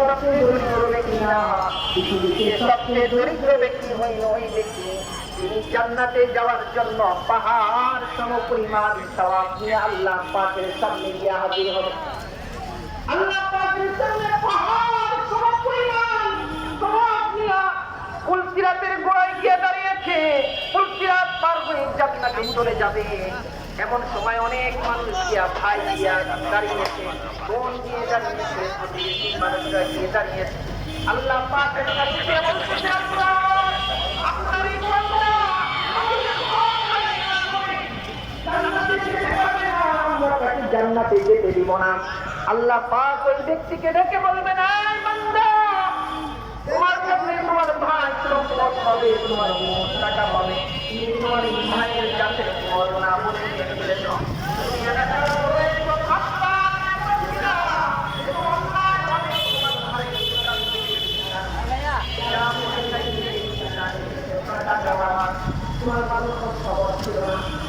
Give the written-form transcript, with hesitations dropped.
সবচেয়ে দরিদ্র ব্যক্তি না, পৃথিবীতে সবচেয়ে দরিদ্র ব্যক্তি হইল ওই ব্যক্তি যিনি জান্নাতে যাওয়ার জন্য পাহাড় সমপরিমাণ সওয়াব নিয়ে আল্লাহ পাকের সামনে গিয়ে হাজির হবে। আল্লাহ পাকের সামনে পাহাড় সমপরিমাণ সওয়াব নিয়ে পুলসিরাতের গোড়ায় গিয়ে দাঁড়িয়েছে। পুলসিরাত পার হয়ে জান্নাতে চলে যাবে। এমন সময় অনেক মানুষ গিয়া ভাই গিয়া দাঁড়িয়েছে, বোন গিয়ে দাঁড়িয়েছে, প্রতিবেশী মানুষরা গিয়ে দাঁড়িয়েছে। আল্লাহ পাকের কাছে বলছে, আল্লাহ আপনার এই বান্দা আমরা তাকে জান্নাতে যেতে দিব না। আল্লাহ পাক ওই ব্যক্তিকে ডেকে বলবেন, এই বান্দা তোমার কাছে তোমার ভাই সম্পদ হবে, তোমার টাকা পাবে, তুমি তোমার ভাইয়ের কাছে করোনা বলে ফেলেছ। তোমার মানুষ খবর ছিল না।